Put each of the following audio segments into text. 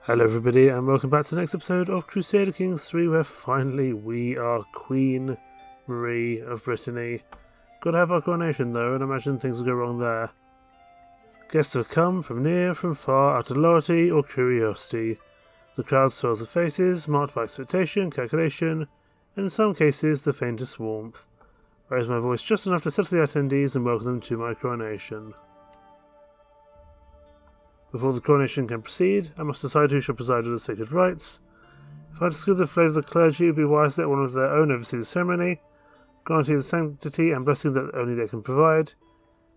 Hello everybody and welcome back to the next episode of Crusader Kings 3, where finally we are Queen Marie of Brittany. Gotta have our coronation though, and I imagine things will go wrong there. Guests have come from near, from far, out of loyalty or curiosity. The crowd swells of faces, marked by expectation, calculation, and in some cases the faintest warmth. I raise my voice just enough to settle the attendees and welcome them to my coronation. Before the coronation can proceed, I must decide who shall preside over the sacred rites. If I exclude the favour of the clergy, it would be wise to let one of their own oversee the ceremony, granting the sanctity and blessing that only they can provide.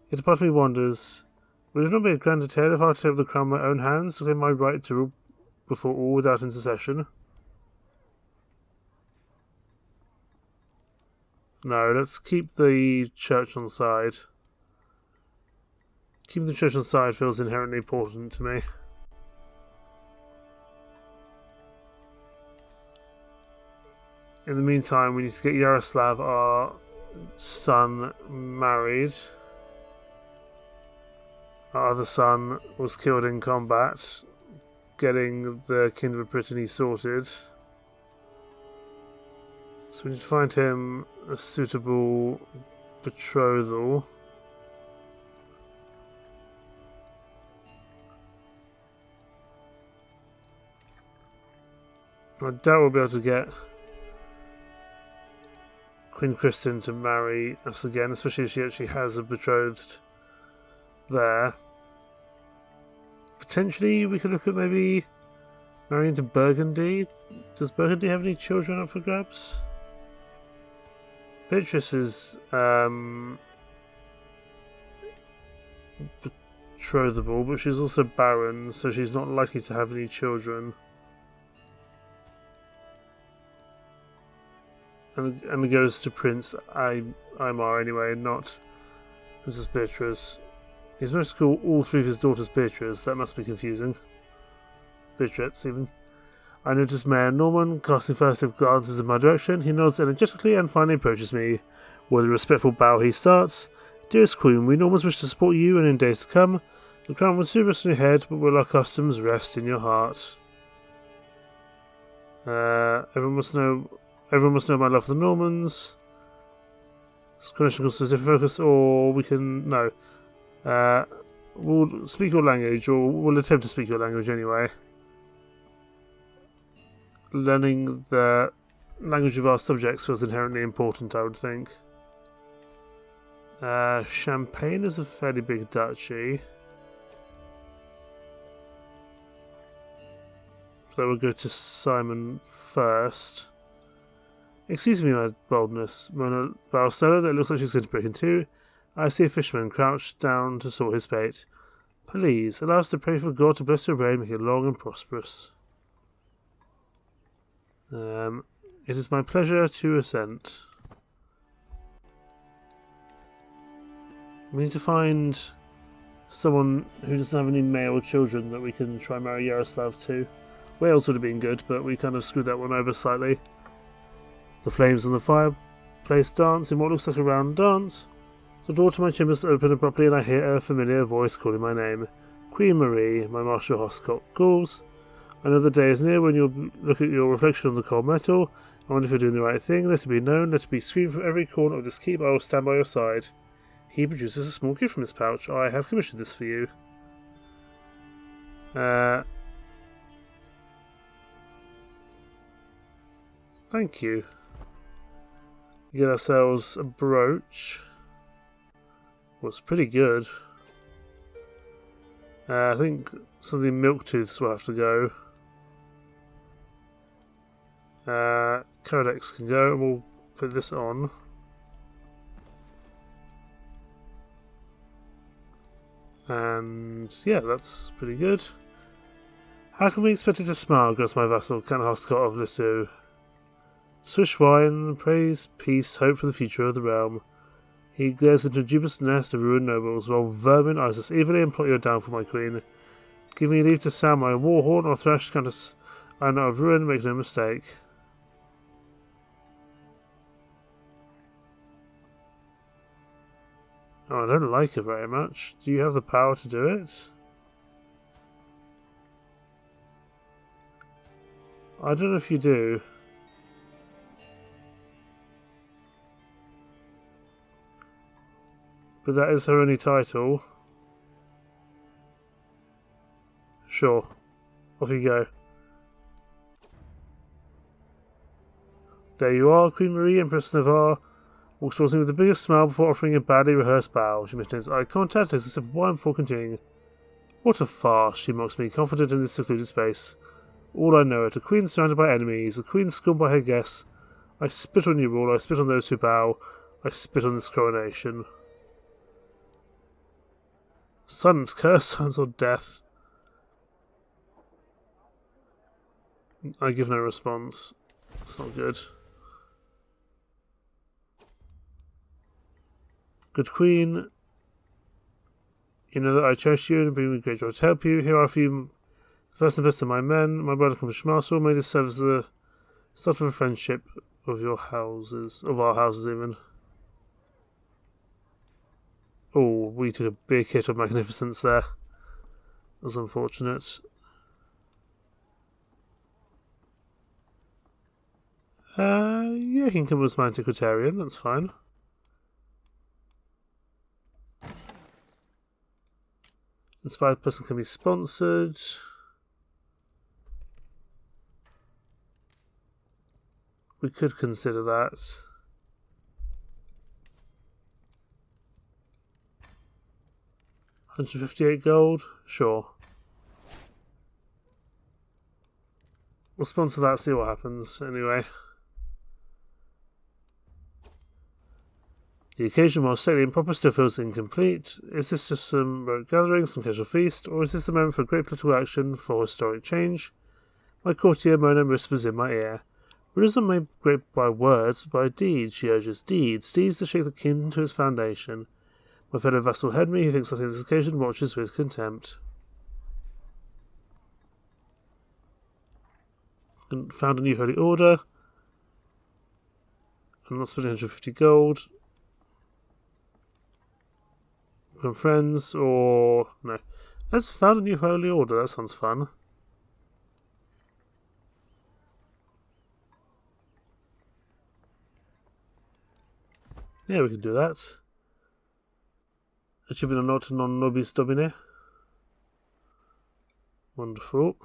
Yet a part of me wonders, would it not be a grander tale if I were to take the crown in my own hands to claim my right to rule before all without intercession? No, let's keep the church on the side. Keeping the church on the side feels inherently important to me. In the meantime, we need to get Yaroslav, our son, married. Our other son was killed in combat, getting the Queen of Brittany sorted. So we need to find him a suitable betrothal. I doubt we'll be able to get Queen Kristen to marry us again, especially if she actually has a betrothed there. Potentially we could look at maybe marrying into Burgundy. Does Burgundy have any children up for grabs? Beatrice is betrothable, but she's also barren, so she's not likely to have any children. And it goes to Prince Aymar anyway, not Princess Beatrice. He's managed to call all three of his daughters Beatrice. That must be confusing. Beatrice, even. I notice Mayor Norman casting furtive glances in my direction. He nods energetically and finally approaches me. With a respectful bow he starts. Dearest Queen, we Normans wish to support you, and in days to come, the crown will soon rest on your head, but will our customs rest in your heart? Everyone must know my love for the Normans. Coronation comes to a different focus, or we can... No. We'll speak your language, or we'll attempt to speak your language anyway. Learning the language of our subjects was inherently important, I would think. Champagne is a fairly big duchy. So we'll go to Simon first. Excuse me, my boldness, Mona Barcelo, that looks like she's going to break in two. I see a fisherman crouched down to sort his bait. Please, allow us to pray for God to bless your reign, make it long and prosperous. It is my pleasure to assent. We need to find someone who doesn't have any male children that we can try and marry Yaroslav to. Wales would have been good, but we kind of screwed that one over slightly. The flames on the fireplace dance in what looks like a round dance. The door to my chamber is open abruptly, and I hear a familiar voice calling my name. Queen Marie, my Marshal Hoscott calls. I know the day is near when you'll look at your reflection on the cold metal. I wonder if you're doing the right thing. Let it be known, let it be screamed from every corner of this keep. I will stand by your side. He produces a small gift from his pouch. I have commissioned this for you. Thank you. We get ourselves a brooch. Well, it's pretty good. I think some of the milk tooths will have to go. Codex can go, and we'll put this on. And yeah, that's pretty good. How can we expect it to smile, grunts my vassal, Count Hoscott of Lisieux. Swish wine, praise, peace, hope for the future of the realm. He glares into a dubious nest of ruined nobles, while vermin eyes us evilly and plot your downfall, my queen. Give me leave to sound my war horn or thrash Countess Anna of ruin, make no mistake. Oh, I don't like her very much. Do you have the power to do it? I don't know if you do. But that is her only title. Sure. Off you go. There you are, Queen Marie, Empress of Navarre. Walks towards me with the biggest smile before offering a badly rehearsed bow. She maintains eye contact, takes a sip of wine before continuing. What a farce, she mocks me, confident in this secluded space. All I know it, a queen surrounded by enemies, a queen scorned by her guests. I spit on you, rule, I spit on those who bow. I spit on this coronation. Silence, curse, silence or death. I give no response. That's not good. Good queen, you know that I cherish you and bring me great joy to help you. Here are a few first and best of my men. My brother accomplished marshal. May this serve as the start of a friendship of your houses, of our houses even. Oh, we took a big hit of magnificence there. That was unfortunate. Yeah, he can come as my antiquarian, that's fine. Inspired person can be sponsored. We could consider that. $158 gold? Sure. We'll sponsor that, see what happens, anyway. The occasion, while stately and proper, still feels incomplete. Is this just some rote gathering, some casual feast, or is this the moment for great political action, for historic change? My courtier Mona whispers in my ear. It isn't made great by words, but by deeds, she urges. Deeds to shake the kingdom to its foundation. My fellow vassal Henry, who thinks nothing of this occasion, watches with contempt. And found a new holy order. I'm not spending 150 gold. Become friends, or no. Let's found a new holy order, that sounds fun. Yeah, we can do that. Achievement not non nobis domine. Wonderful.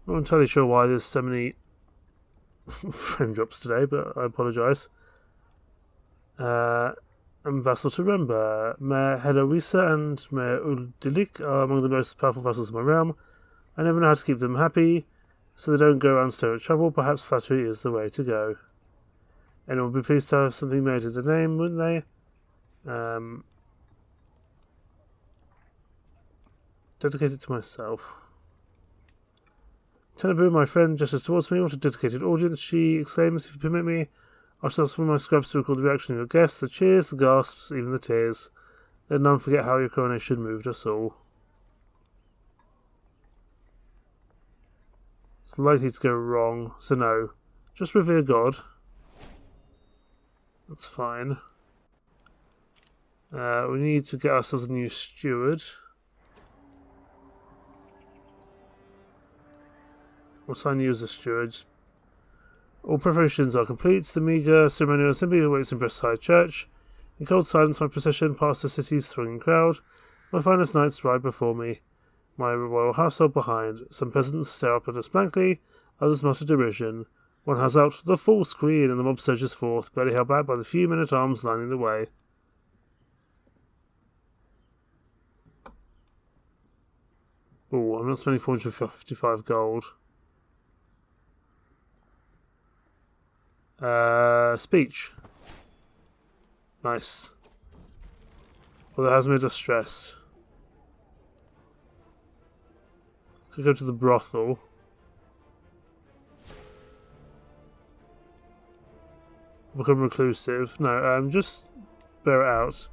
Not entirely sure why there's so many frame drops today, but I apologise. I'm vassal to Remba. Mayor Heloisa and Mayor Uldilik are among the most powerful vassals of my realm. I never know how to keep them happy, so they don't go around staring at trouble. Perhaps flattery is the way to go. Anyone would be pleased to have something made of the name, wouldn't they? Dedicated to myself. Tenebu, my friend, gestures towards me. What a dedicated audience, she exclaims. If you permit me, I shall ask one of my scrubs to record the reaction of your guests, the cheers, the gasps, even the tears. Let none forget how your coronation moved us all. It's likely to go wrong, so no. Just revere God. That's fine. We need to get ourselves a new steward. We'll assign you as a steward. All preparations are complete. The meagre ceremonial assembly awaits in Breastside Church. In cold silence, my procession past the city's thronging crowd. My finest knights ride before me, my royal household behind. Some peasants stare up at us blankly, others mutter derision. One has out the false queen, and the mob surges forth, barely held back by the few men-at-arms lining the way. Oh, I'm not spending 455 gold. Speech. Nice. Well, that has made us stressed. Could go to the brothel. Become reclusive. No, just bear it out.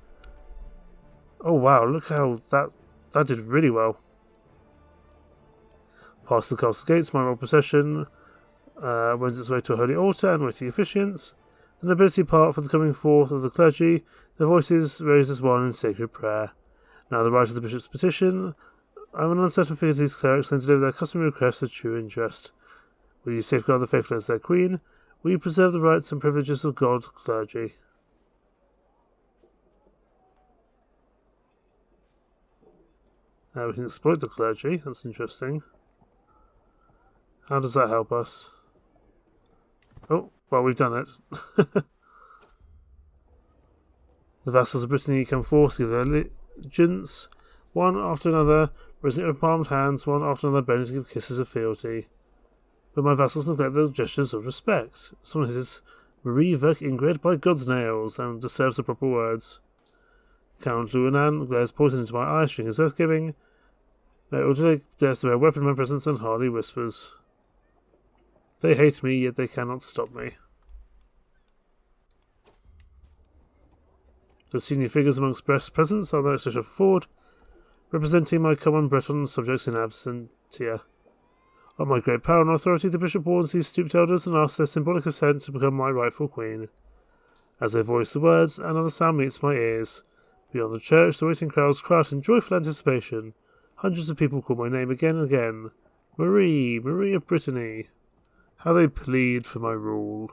Oh wow, look how that did really well. Past the castle gates, my royal procession wends its way to a holy altar and waiting officiants. The nobility part for the coming forth of the clergy, their voices raised as one in sacred prayer. Now the right of the bishop's petition. I'm an uncertain figure to these clerics and deliver their customary requests with true interest. Will you safeguard the faithful as their queen? Will you preserve the rights and privileges of God clergy? We can exploit the clergy. That's interesting. How does that help us? Oh, well, we've done it. The vassals of Brittany come forth to give their allegiance, one after another, raising their palmed hands, one after another bending to give kisses of fealty. But my vassals neglect their gestures of respect. Someone hisses, Marie Verk Ingrid by God's nails, and disturbs the proper words. Count Luanan glares poison into my eyes, showing his earth-giving. Odile dares to bear a weapon in my presence and hardly whispers. They hate me, yet they cannot stop me. The senior figures amongst presents are the Archbishop Ford, representing my common Breton subjects in absentia. On my great power and authority, the bishop warns these stooped elders and asks their symbolic assent to become my rightful queen. As they voice the words, another sound meets my ears. Beyond the church, the waiting crowds cry out in joyful anticipation. Hundreds of people call my name again and again. Marie, Marie of Brittany. How they plead for my rule.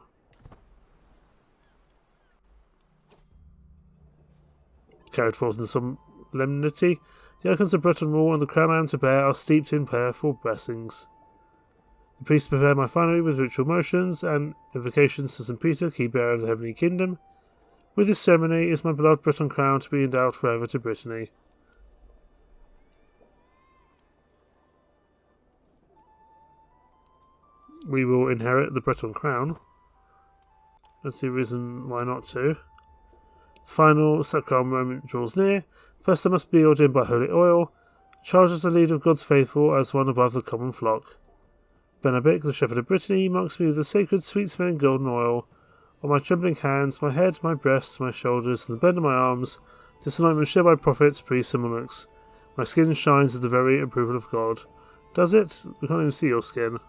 Carried forth in solemnity, the icons of Breton rule and the crown I am to bear are steeped in prayerful blessings. The priests prepare my finery with ritual motions and invocations to St. Peter, key bearer of the heavenly kingdom. With this ceremony is my beloved Breton crown to be endowed forever to Brittany. We will inherit the Breton crown. That's the reason why not to. Final sacral moment draws near. First I must be ordained by holy oil, charged as the leader of God's faithful, as one above the common flock. Benabic, the shepherd of Brittany, marks me with the sacred sweet-smelling golden oil. On my trembling hands, my head, my breasts, my shoulders, and the bend of my arms, this anointment shared by prophets, priests, and monarchs. My skin shines with the very approval of God. Does it? We can't even see your skin.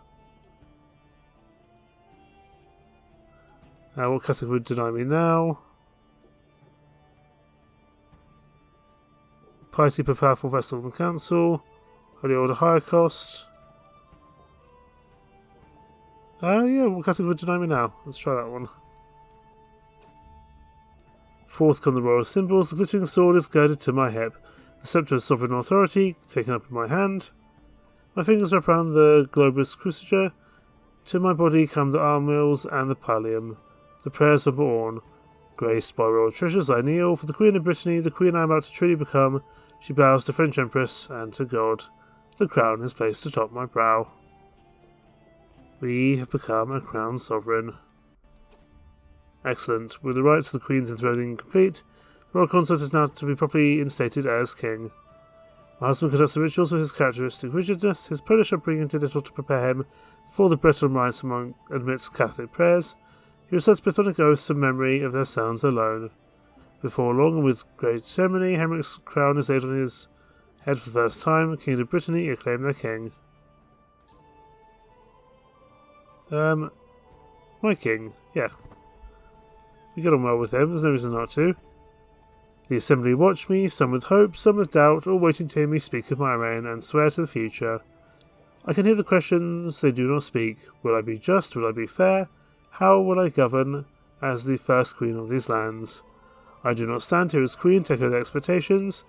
What Catholic would deny me now? Piety per powerful vessel of the council. Holy order higher cost. Yeah, what Catholic would deny me now? Let's try that one. Forth come the royal symbols. The glittering sword is girded to my hip. The sceptre of sovereign authority taken up in my hand. My fingers wrap around the globus cruciger. To my body come the armills and the pallium. The prayers are born. Graced by royal treasures, I kneel for the Queen of Brittany, the Queen I am about to truly become. She bows to French Empress and to God. The crown is placed atop my brow. We have become a crowned sovereign. Excellent. With the rights of the Queen's enthroning complete, royal consort is now to be properly instated as king. My husband conducts the rituals with his characteristic rigidness. His Polish upbringing did little to prepare him for the Breton rites amidst Catholic prayers. He recites Brythonic oaths from memory of their sounds alone. Before long, and with great ceremony, Henric's crown is laid on his head for the first time. King of Brittany acclaim their king. My king, yeah. We get on well with him, there's no reason not to. The assembly watch me, some with hope, some with doubt, all waiting to hear me speak of my reign and swear to the future. I can hear the questions they do not speak. Will I be just? Will I be fair? How will I govern as the first queen of these lands? I do not stand here as queen to echo their expectations.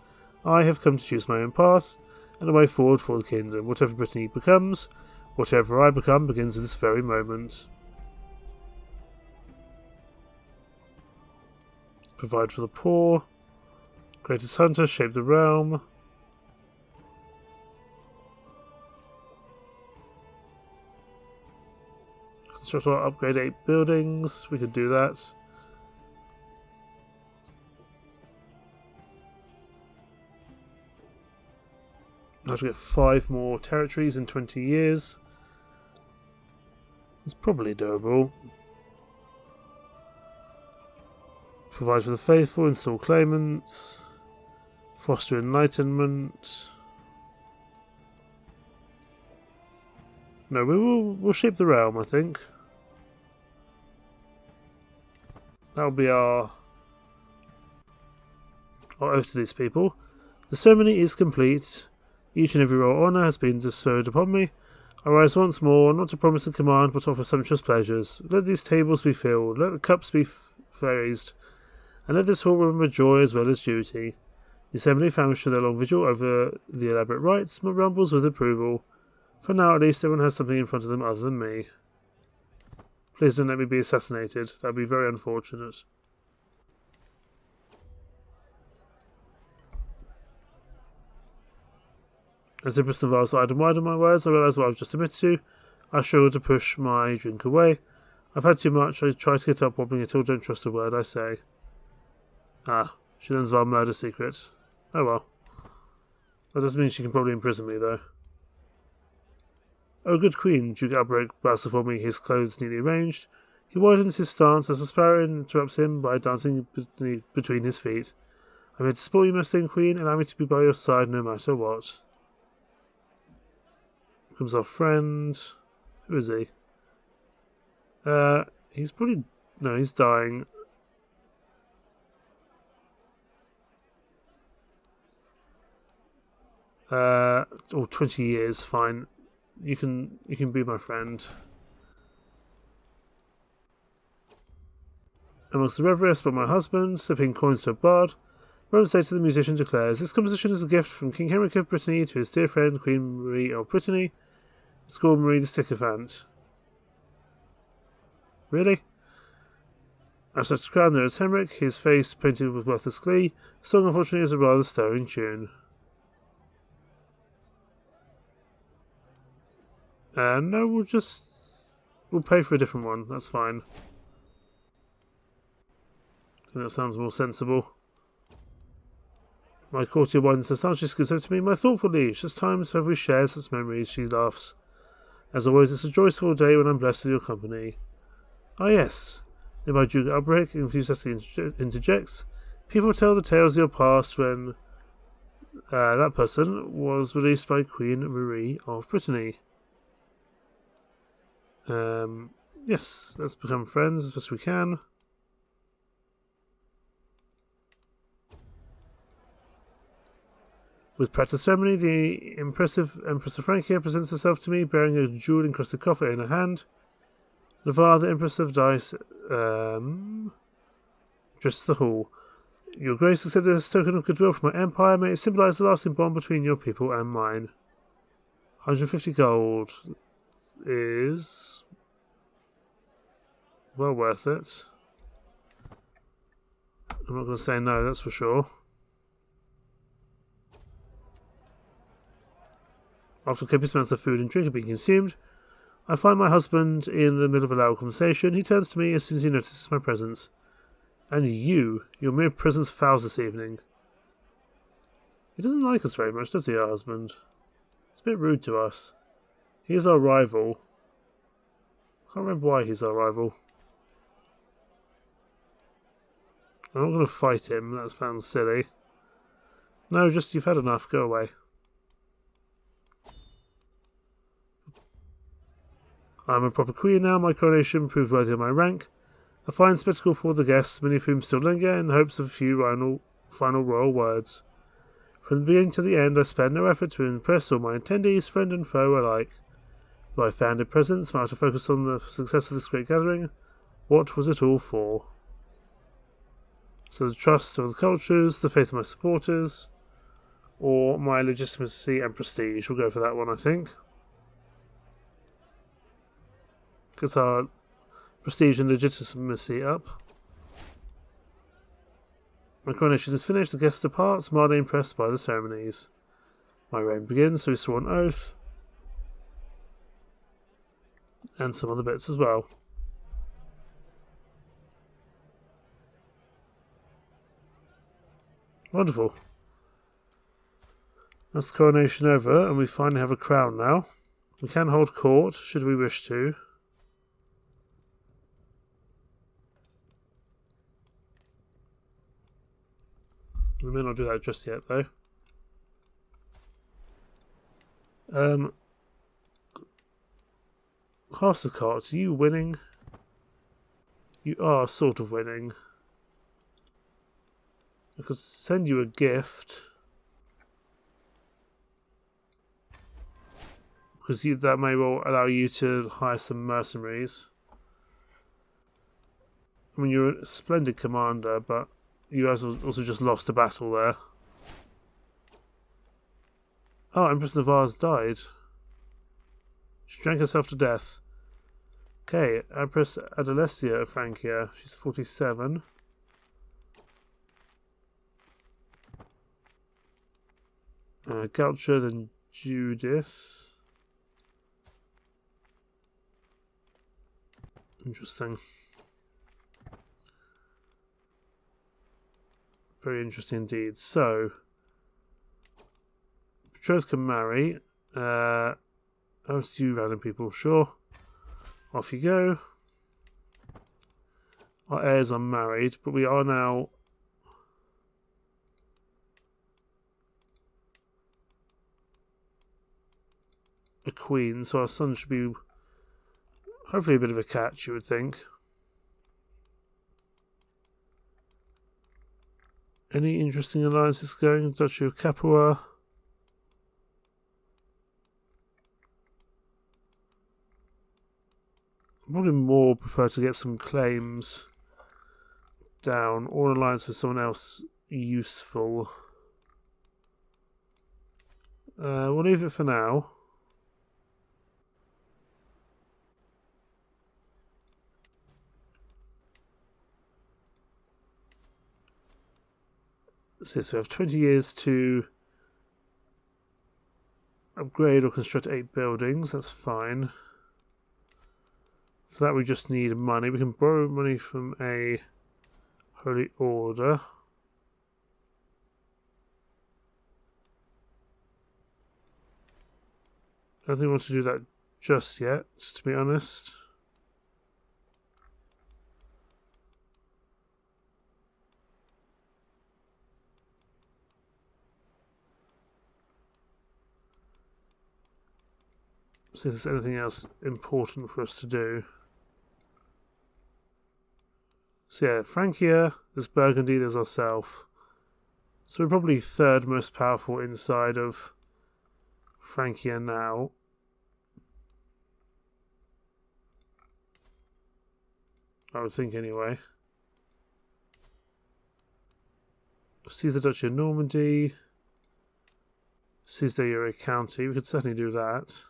I have come to choose my own path and a way forward for the kingdom. Whatever Brittany becomes, whatever I become, begins with this very moment. Provide for the poor. Greatest hunter, shape the realm. Construct or upgrade 8 buildings. We could do that. I have to get 5 more territories in 20 years. It's probably doable. Provide for the faithful, install claimants. Foster enlightenment. No, we'll shape the realm, I think. That'll be our oath to these people. The ceremony is complete. Each and every royal honour has been bestowed upon me. I rise once more, not to promise and command, but offer sumptuous pleasures. Let these tables be filled, let the cups be raised, and let this hall remember joy as well as duty. The assembly famished for their long vigil over the elaborate rites, but rumbles with approval. For now, at least, everyone has something in front of them other than me. Please don't let me be assassinated. That would be very unfortunate. As Empress Navarre's eyed and widened my words, I realised what I've just admitted to. I struggled to push my drink away. I've had too much. I try to get up, wobbling until don't trust a word I say. Ah, she learns of our murder secret. Oh well. That doesn't mean she can probably imprison me, though. Oh, good queen, Duke Alberic bows before me, his clothes neatly arranged. He widens his stance as the sparrow interrupts him by dancing between his feet. I'm here to support you, most queen, allow me to be by your side no matter what. Here comes our friend. Who is he? He's probably... No, he's dying. Oh, 20 years, fine. You can be my friend. Amongst the revelry, I spot my husband, slipping coins to a bard. Rome State to the musician declares, this composition is a gift from King Henrik of Brittany to his dear friend Queen Marie of Brittany. It's called Marie the Sycophant. Really? I start to crown there is Henrik, his face painted with worthless glee. The song unfortunately is a rather stirring tune. No, we'll pay for a different one, that's fine. I think that sounds more sensible. My courtier widens her stance, she scoots over to me. My thoughtful liege, such times have we shared such memories, she laughs. As always, it's a joyful day when I'm blessed with your company. Ah yes, in my Duke Alberic enthusiastically interjects. People tell the tales of your past when that person was released by Queen Marie of Brittany. Yes, let's become friends as best we can. With practice ceremony, the impressive Empress of Francia presents herself to me, bearing a jewel-encrusted coffer in her hand. Navarre, the Empress of Dice, addresses the hall. Your Grace, accept this token of goodwill from my empire. May it symbolise the lasting bond between your people and mine. 150 gold is well worth it. I'm not going to say no, that's for sure. After copious amounts of food and drink are being consumed, I find my husband in the middle of a loud conversation. He turns to me as soon as he notices my presence. And your mere presence fouls this evening. He doesn't like us very much, does he, our husband? It's a bit rude to us. He is our rival. I can't remember why he's our rival. I'm not going to fight him, that sounds silly. No, just you've had enough, go away. I'm a proper queen now, my coronation proved worthy of my rank. A fine spectacle for the guests, many of whom still linger in hopes of a few final royal words. From the beginning to the end, I spared no effort to impress all my attendees, friend and foe alike. My founded presence, my to focus on the success of this great gathering. What was it all for? So the trust of the cultures, the faith of my supporters, or my legitimacy and prestige. We'll go for that one, I think. Gets our prestige and legitimacy up. My coronation is finished, the guest departs, mildly impressed by the ceremonies. My reign begins, so we swore an oath. And some other bits as well. Wonderful. That's the coronation over, and we finally have a crown now. We can hold court, should we wish to. We may not do that just yet, though. Harpsichord, are you winning? You are sort of winning. I could send you a gift. because that may well allow you to hire some mercenaries. I mean, you're a splendid commander, but you guys also just lost a battle there. Oh, Empress Navarre's died. She drank herself to death. Okay, Empress Adelesia of Francia. She's 47. Goucher, then Judith. Interesting. Very interesting indeed. So, betrothed can marry. As you random people, sure. Off you go. Our heirs are married, but we are now a queen, so our son should be hopefully a bit of a catch, you would think. Any interesting alliances going? Duchy of Capua. I probably more prefer to get some claims down, or an alliance with someone else useful. We'll leave it for now. So we have 20 years to upgrade or construct 8 buildings. That's fine. For that we just need money. We can borrow money from a Holy Order. I don't think we want to do that just yet, to be honest. See if there's anything else important for us to do. So yeah, Francia, there's Burgundy, there's ourselves. So we're probably third most powerful inside of Francia now. I would think anyway. Seize the Duchy of Normandy. Seize the Euro County. We could certainly do that.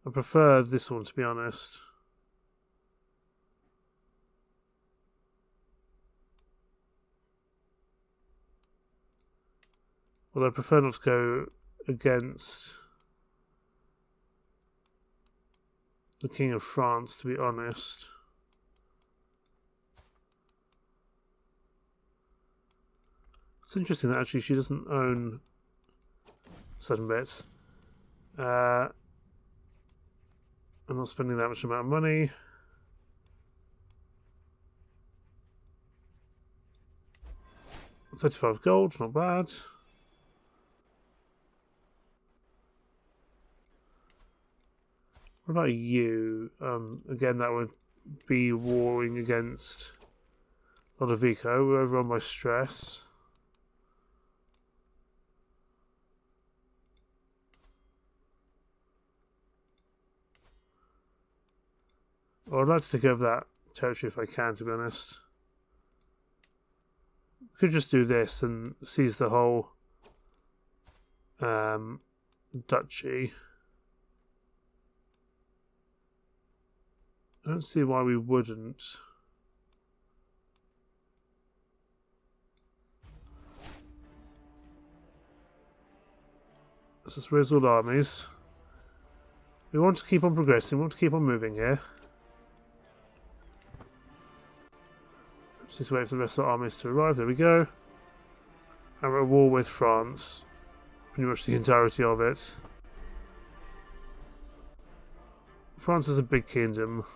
I prefer this one, to be honest. Well, I prefer not to go against the King of France, to be honest. It's interesting that actually she doesn't own certain bits. I'm not spending that much amount of money. $35 gold, not bad. What about you? Again, that would be warring against Lodovico. We're overrun by stress. Well, I'd like to take over that territory if I can, to be honest. We could just do this and seize the whole duchy. I don't see why we wouldn't. Let's just raise all armies. We want to keep on progressing, we want to keep on moving here. Just wait for the rest of the armies to arrive. There we go. And we're at war with France. Pretty much the entirety of it. France is a big kingdom.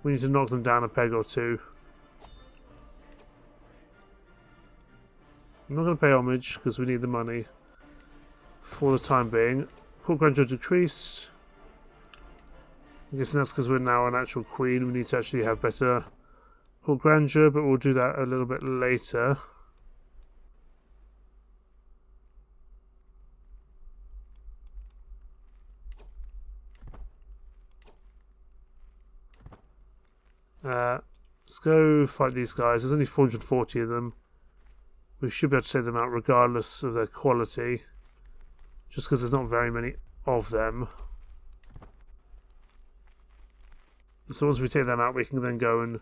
We need to knock them down a peg or two. I'm not going to pay homage because we need the money for the time being. Court grandeur decreased. I'm guessing that's because we're now an actual queen. We need to actually have better court grandeur, but we'll do that a little bit later. Let's go fight these guys. There's only 440 of them. We should be able to take them out regardless of their quality. Just because there's not very many of them. So once we take them out, we can then go and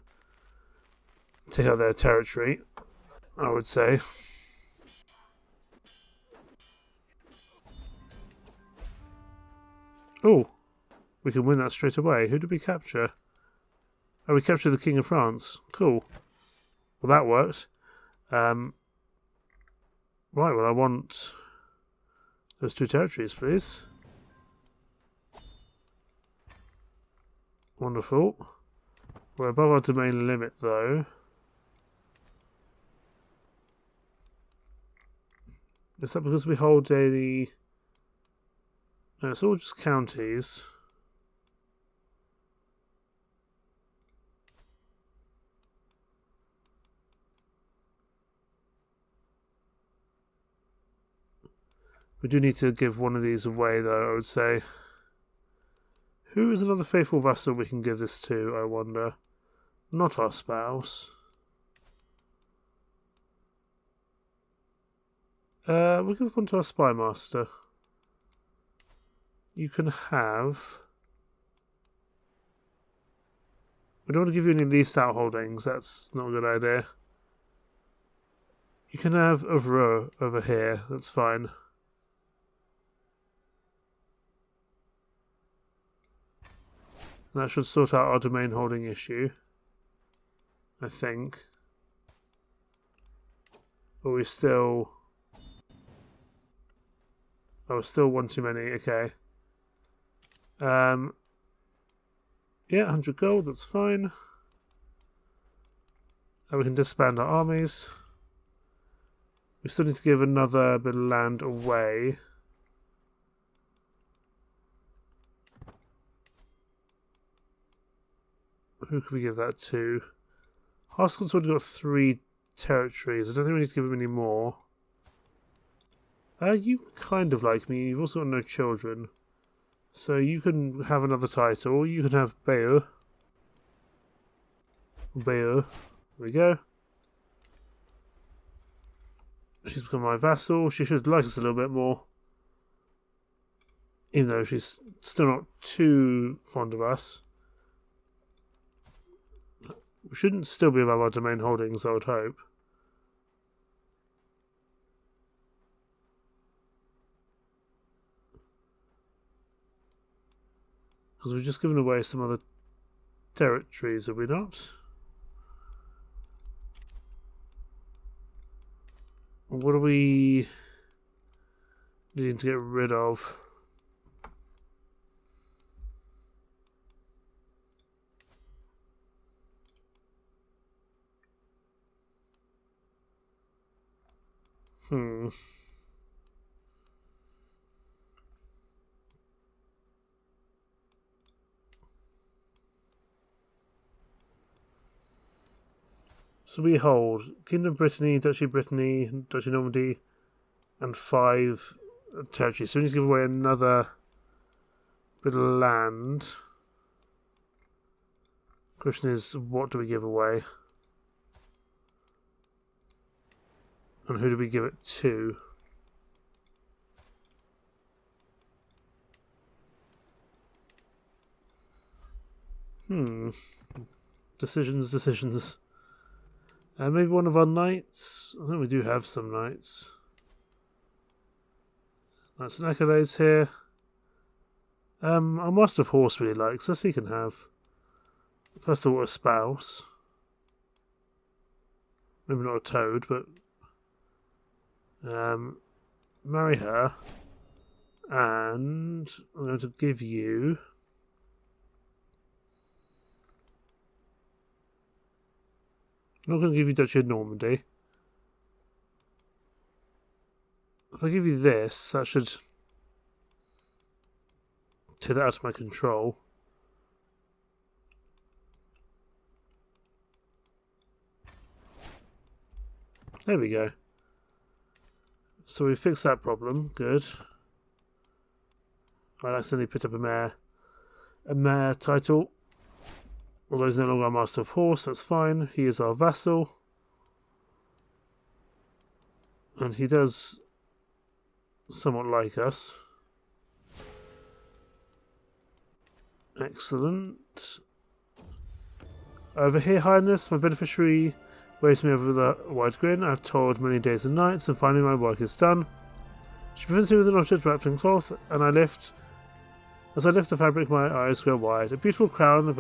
take out their territory, I would say. Oh, we can win that straight away. Who did we capture? Oh, we captured the King of France. Cool. Well, that worked. Right, well, I want those 2 territories, please. Wonderful. We're above our domain limit, though. Is that because we hold a... No, it's all just counties. We do need to give one of these away, though, I would say. Who is another faithful vassal we can give this to, I wonder? Not our spouse. We'll give one to our spy master. You can have... We don't want to give you any leased out holdings, that's not a good idea. You can have over here, that's fine. And that should sort out our domain holding issue, I think. But we still... Oh, still one too many, okay. Yeah, 100 gold, that's fine. And we can disband our armies. We still need to give another bit of land away. Who can we give that to? Haskell's already got 3 territories. I don't think we need to give him any more. You kind of like me. You've also got no children. So you can have another title. You can have Bayeux. There we go. She's become my vassal. She should like us a little bit more. Even though she's still not too fond of us. We shouldn't still be above our domain holdings, I would hope. Because we've just given away some other territories, have we not? What are we needing to get rid of? So we hold Kingdom of Brittany, Duchy of Brittany, Duchy of Normandy, and 5 territories. So we need to give away another bit of land. The question is, what do we give away? And who do we give it to? Decisions. Maybe one of our knights? I think we do have some knights. Knights and accolades here. Our Master of Horse really likes us. He can have, first of all, a spouse. Maybe not a toad, but marry her. And I'm going to give you... I'm not going to give you Duchy of Normandy. If I give you this, that should take that out of my control. There we go. So we fixed that problem. Good. I accidentally picked up a mayor title. Although he's no longer our master of horse, that's fine. He is our vassal. And he does somewhat like us. Excellent. Over here, Highness, my beneficiary waves me over with a wide grin. I've toiled many days and nights, and finally my work is done. She presents me with an object wrapped in cloth, and as I lift the fabric, my eyes grow wide. A beautiful crown of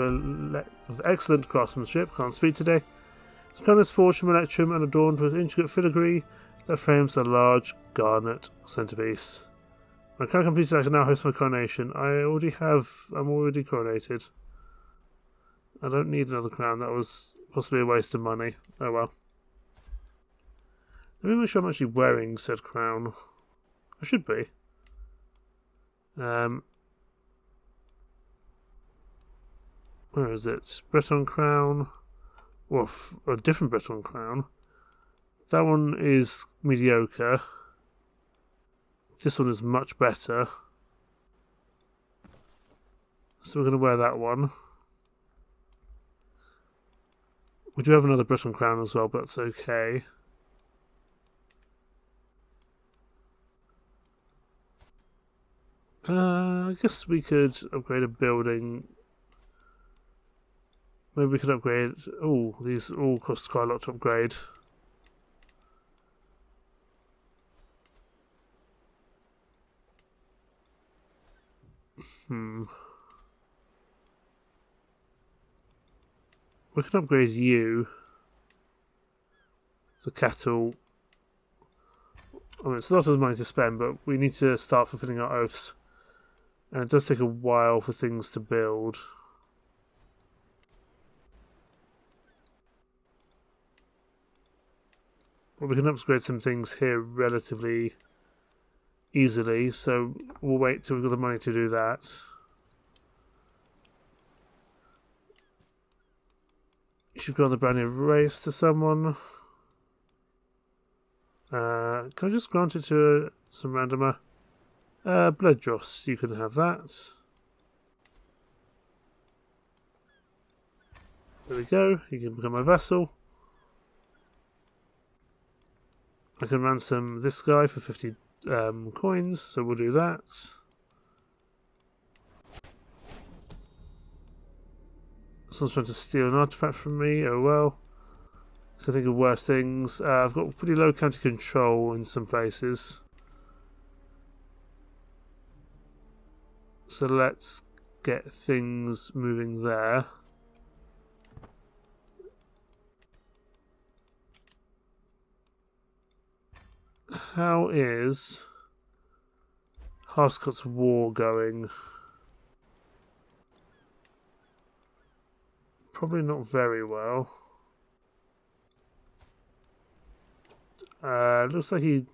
excellent craftsmanship. Can't speak today. The crown is forged from electrum and adorned with intricate filigree that frames a large garnet centerpiece. My crown completed, I can now host my coronation. I'm already coronated. I don't need another crown. That was possibly a waste of money. Oh well. Let me make sure I'm actually wearing said crown. I should be. Where is it? Breton crown. Or a different Breton crown. That one is mediocre. This one is much better. So we're going to wear that one. We do have another Breton crown as well, but that's okay. I guess we could upgrade a building. Maybe we could upgrade... Oh, these all cost quite a lot to upgrade. We can upgrade you. The cattle. I mean, it's a lot of money to spend, but we need to start fulfilling our oaths. And it does take a while for things to build. But we can upgrade some things here relatively easily, so we'll wait till we've got the money to do that. You should grant the brand new race to someone. Can I just grant it to some randomer? Bloodjoss, you can have that. There we go, you can become my vassal. I can ransom this guy for 50 coins, so we'll do that. Someone's trying to steal an artifact from me, oh well. I can think of worse things. I've got pretty low county control in some places. So let's get things moving there. How is Harscott's war going? Probably not very well. Looks like he...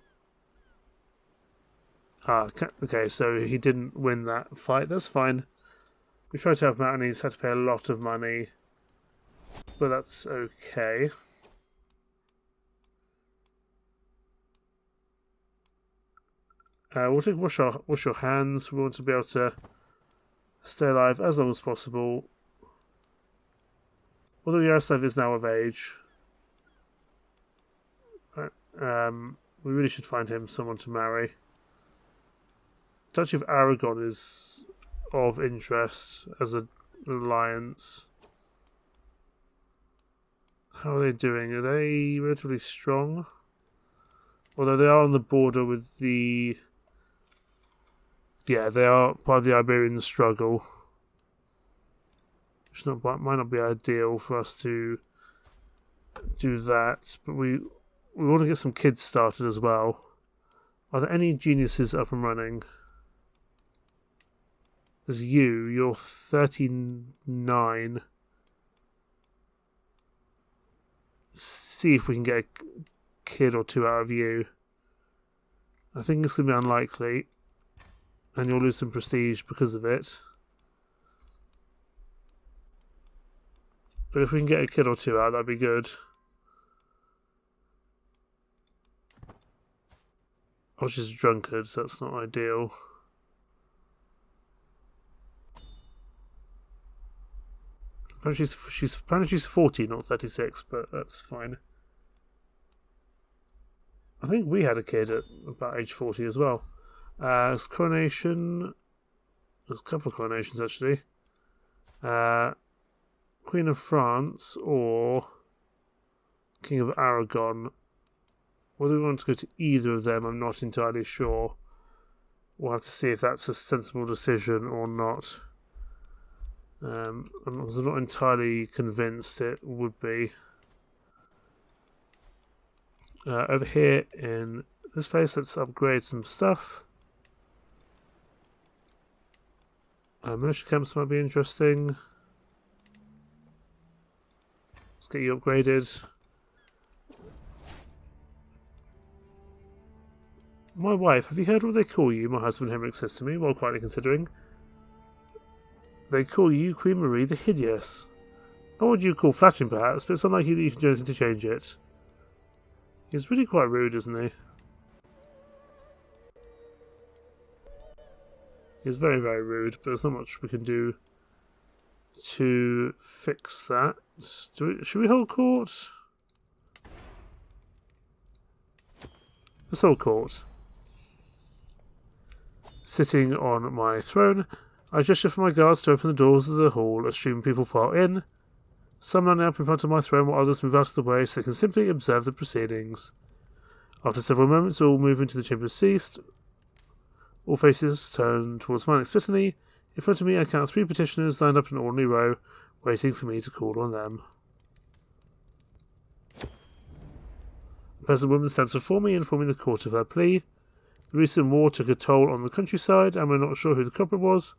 okay, so he didn't win that fight. That's fine. We tried to help him out and he's had to pay a lot of money. But that's okay. We'll take wash your hands. We want to be able to stay alive as long as possible. Although Yaroslav is now of age. We really should find him someone to marry. Duchy of Aragon is of interest as an alliance. How are they doing? Are they relatively strong? Although they are on the border with the... Yeah, they are part of the Iberian struggle. Which might not be ideal for us to do that. But we want to get some kids started as well. Are there any geniuses up and running? There's you. You're 39. See if we can get a kid or two out of you. I think it's going to be unlikely. And you'll lose some prestige because of it. But if we can get a kid or two out, that'd be good. Oh, she's a drunkard, so that's not ideal. Apparently she's 40, not 36, but that's fine. I think we had a kid at about age 40 as well. It's Coronation. There's a couple of coronations actually. Queen of France or King of Aragon. Whether we want to go to either of them, I'm not entirely sure. We'll have to see if that's a sensible decision or not. I'm not entirely convinced it would be. Over here in this place, let's upgrade some stuff. Militia camps might be interesting. Let's get you upgraded. My wife, have you heard what they call you? My husband Henrik says to me, while quietly considering. They call you Queen Marie the Hideous. Not what you call flattering perhaps, but it's unlikely that you can do anything to change it. He's really quite rude, isn't he? He's very, very rude, but there's not much we can do to fix that. Should we hold court? Let's hold court. Sitting on my throne, I gesture for my guards to open the doors of the hall, assuming people file in. Some line up in front of my throne while others move out of the way so they can simply observe the proceedings. After several moments, all move into the chamber ceased. All faces turn towards mine expectantly. In front of me, I count 3 petitioners lined up in an ordinary row, waiting for me to call on them. A peasant woman stands before me, informing the court of her plea. The recent war took a toll on the countryside, and we're not sure who the culprit was,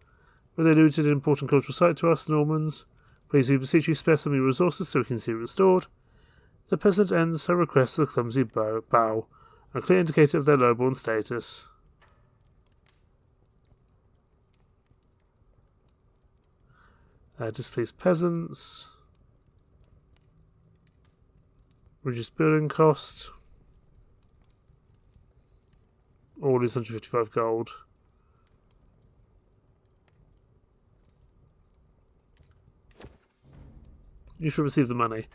but they looted an important cultural site to us, Normans. Please, we beseech you, spare some of your resources so we can see it restored. The peasant ends her request with a clumsy bow, a clear indicator of their lowborn status. Displeased peasants. Reduce building cost. All is 155 gold. You should receive the money.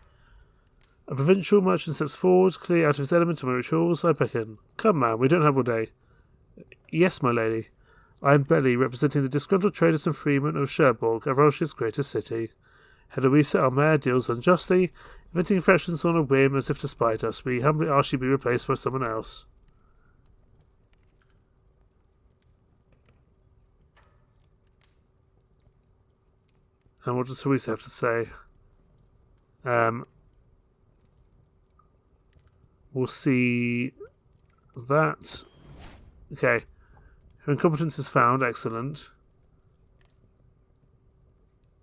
A provincial merchant steps forward, clearly out of his element to my rituals. I beckon. Come, man, we don't have all day. Yes, my lady. I am Belly, representing the disgruntled traders and freemen of Cherbourg, Avranches' greatest city. Heloisa, our mayor, deals unjustly, inventing infractions on a whim as if to spite us. We humbly ask you to be replaced by someone else. And what does Heloisa have to say? We'll see that. Okay. Her incompetence is found. Excellent.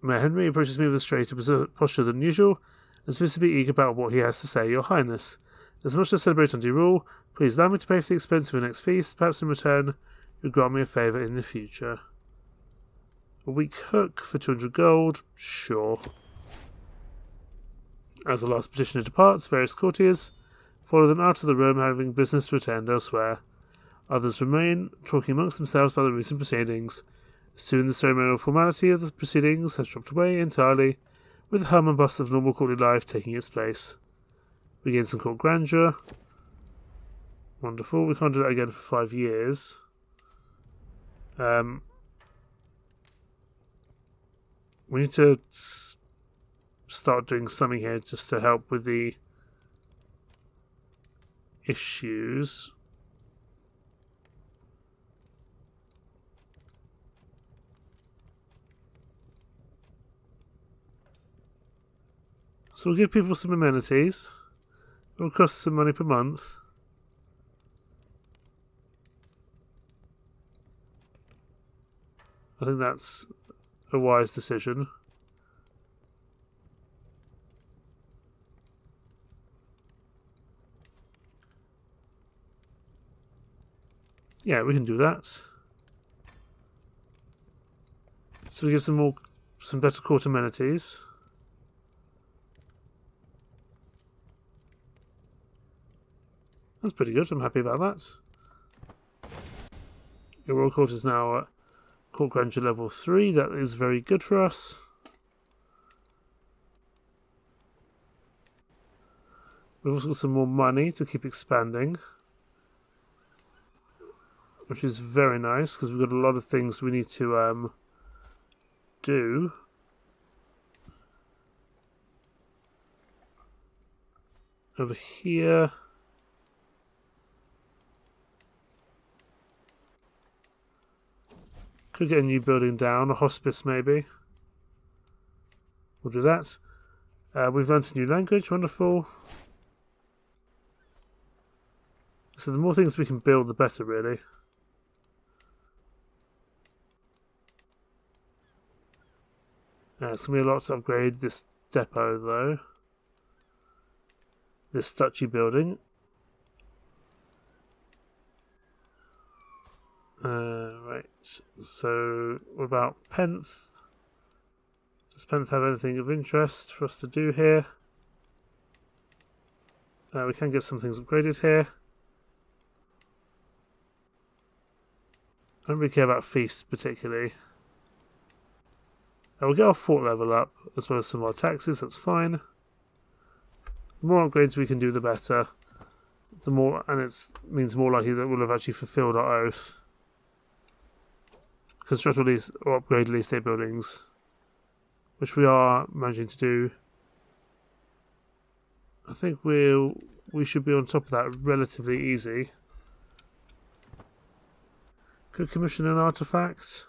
Mayor Henry approaches me with a straighter posture than usual, and is visibly eager about what he has to say. Your Highness, there's much to celebrate under your rule. Please allow me to pay for the expense of your next feast. Perhaps in return, you'll grant me a favour in the future. A weak hook for 200 gold? Sure. As the last petitioner departs, various courtiers follow them out of the room, having business to attend elsewhere. Others remain, talking amongst themselves about the recent proceedings. Soon the ceremonial formality of the proceedings has dropped away entirely, with the hum and bustle of normal courtly life taking its place. We gain some court grandeur. Wonderful. We can't do that again for 5 years. We need to start doing something here just to help with the issues. So we'll give people some amenities. It will cost some money per month. I think that's a wise decision. Yeah, we can do that. So we give some better court amenities. That's pretty good. I'm happy about that. Your Royal Court is now at Court Grandeur level 3. That is very good for us. We've also got some more money to keep expanding, which is very nice because we've got a lot of things we need to do. Over here. Could get a new building down, a hospice maybe. We'll do that. We've learned a new language, wonderful. So the more things we can build, the better, really. It's going to be a lot to upgrade this depot, though. This duchy building. Right, so what about Penth? Does Penth have anything of interest for us to do here? We can get some things upgraded here. I don't really care about feasts particularly. We'll get our fort level up, as well as some of our taxes, that's fine. The more upgrades we can do, the better. The more, and it means more likely that we'll have actually fulfilled our oath. Construct or upgrade at least 8 buildings, which we are managing to do. I think we should be on top of that relatively easy. Could commission an artifact.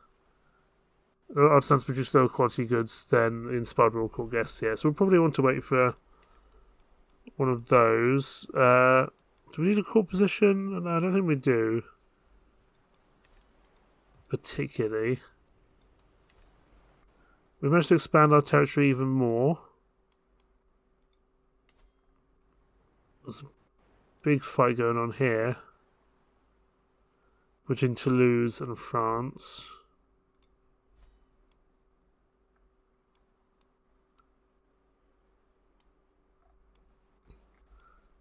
Artisans produce lower quality goods than inspired royal court guests. Yeah, so we'll probably want to wait for one of those. Do we need a court position? No, I don't think we do. Particularly. We managed to expand our territory even more. There's a big fight going on here between Toulouse and France.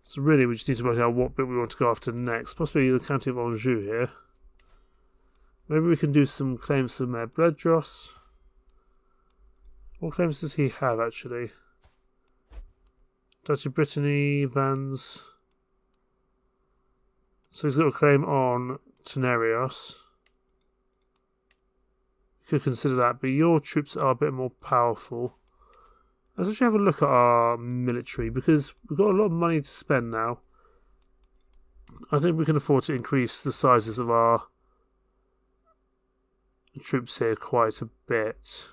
So really we just need to work out what bit we want to go after next. Possibly the County of Anjou here. Maybe we can do some claims for Mayor Bledros. What claims does he have, actually? Duchy of Brittany, Vannes. So he's got a claim on Tenerios. You could consider that, but your troops are a bit more powerful. Let's actually have a look at our military, because we've got a lot of money to spend now. I think we can afford to increase the sizes of our troops here quite a bit.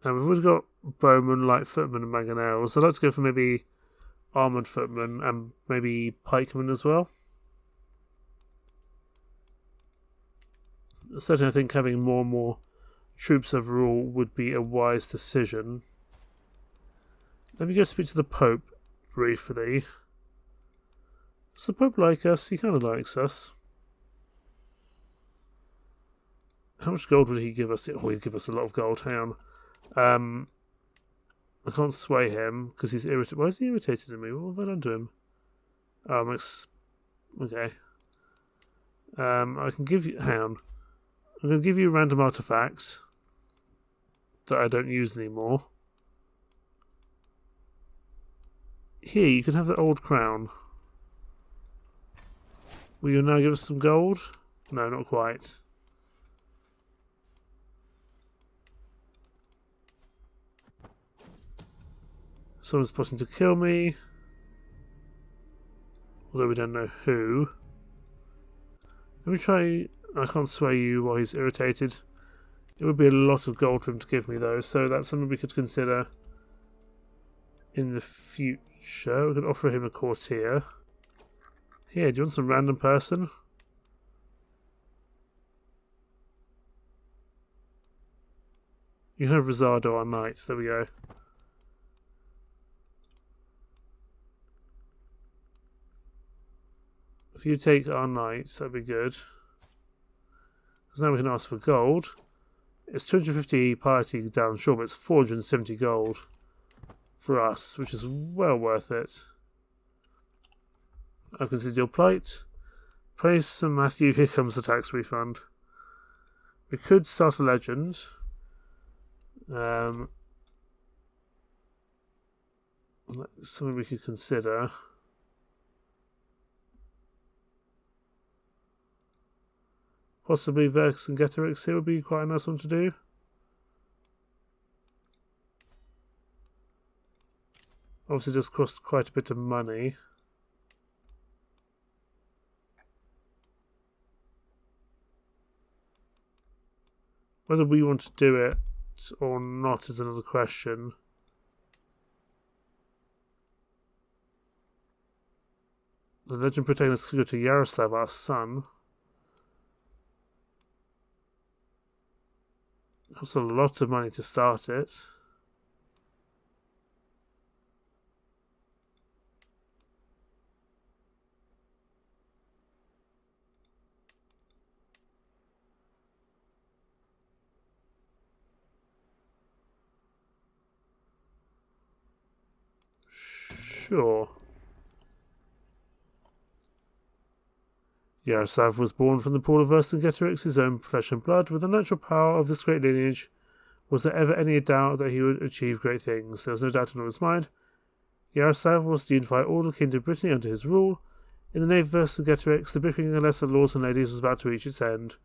Now we've already got bowmen, light footmen and mangonels. I'd like to go for maybe armoured footmen and maybe pikemen as well. Certainly I think having more and more troops overall would be a wise decision. Let me go speak to the Pope briefly. Does the Pope like us? He kind of likes us. How much gold would he give us? Oh, he'd give us a lot of gold. Hang on. I can't sway him because he's irritated. Why is he irritated at me? What have I done to him? Okay. I can give you... Hang on. I'm going to give you random artifacts that I don't use anymore. Here, you can have the old crown. Will you now give us some gold? No, not quite. Someone's plotting to kill me. Although we don't know who. Let me try... I can't sway you while he's irritated. It would be a lot of gold for him to give me though, so that's something we could consider in the future. We could offer him a courtier. Here, do you want some random person? You can have Rosado, our knight. There we go. If you take our knight, that'd be good. Because now we can ask for gold. It's 250 piety down short, but it's 470 gold for us, which is well worth it. I've considered your plight. Praise Sir Matthew, here comes the tax refund. We could start a legend. Something we could consider. Possibly Vercingetorix here would be quite a nice one to do. Obviously, it does cost quite a bit of money. Whether we want to do it or not is another question. The legend protagonist could go to Yaroslav, our son. It costs a lot of money to start it. Sure. Yaroslav was born from the pool of Vercingetorix, his own flesh and blood. With the natural power of this great lineage, was there ever any doubt that he would achieve great things? There was no doubt in all his mind. Yaroslav was to unify all the Kingdom of Brittany under his rule. In the name of Vercingetorix, the bickering of lesser lords and ladies was about to reach its end,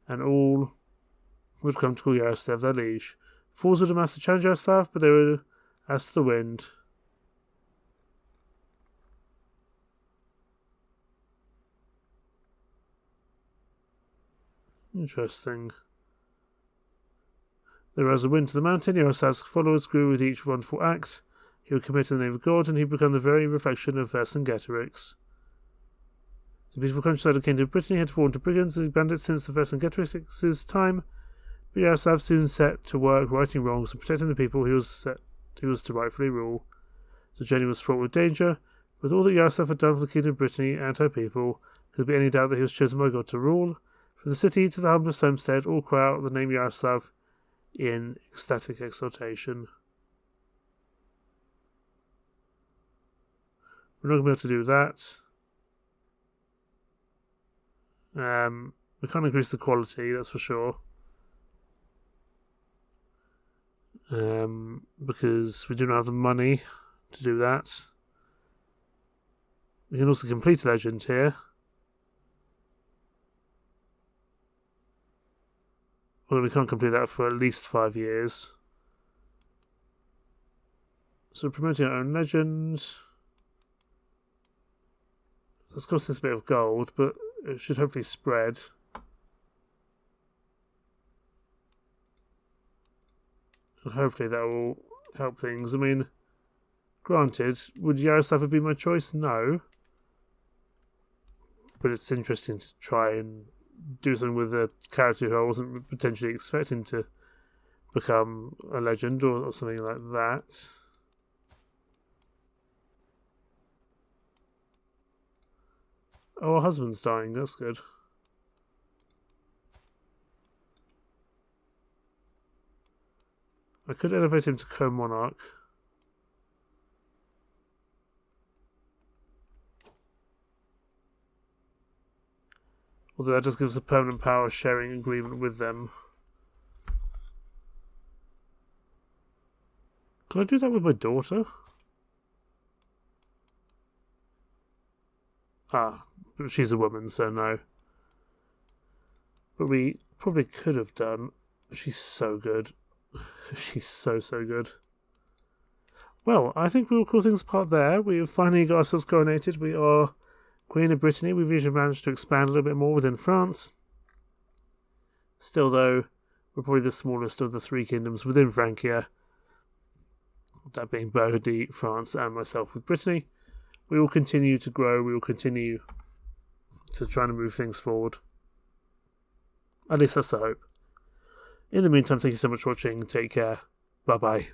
and all would come to call Yaroslav their liege. Fools would amass to challenge Yaroslav, but they were as to the wind. Interesting. There rose a wind to the mountain. Yaroslav's followers grew with each wonderful act. He would commit in the name of God, and he became the very reflection of Vercingetorix. The peaceful countryside of the Kingdom of Brittany had fallen to brigands and bandits since the Vercingetorix's time, but Yaroslav soon set to work righting wrongs and protecting the people he was to rightfully rule. The journey was fraught with danger. With all that Yaroslav had done for the Kingdom of Brittany and her people, could there be any doubt that he was chosen by God to rule? From the city to the humblest homestead, all cry out the name Yaroslav in ecstatic exultation. We're not going to be able to do that. We can't increase the quality, that's for sure. Because we do not have the money to do that. We can also complete a legend here. Although we can't complete that for at least 5 years. So we're promoting our own legend. That's costing us a bit of gold, but it should hopefully spread. And hopefully that will help things. I mean, granted, would Yaroslav be my choice? No. But it's interesting to try and do something with a character who I wasn't potentially expecting to become a legend or something like that. Oh, her husband's dying, that's good. I could elevate him to co-monarch. Although that just gives a permanent power sharing agreement with them. Can I do that with my daughter? Ah, but she's a woman, so no. But we probably could have done. She's so good. She's so good. Well, I think we will call things apart there. We have finally got ourselves coronated. We are Queen of Brittany. We've even managed to expand a little bit more within France. Still, though, we're probably the smallest of the 3 kingdoms within Francia. That being Burgundy, France, and myself with Brittany. We will continue to grow. We will continue to try and move things forward. At least that's the hope. In the meantime, thank you so much for watching. Take care. Bye-bye.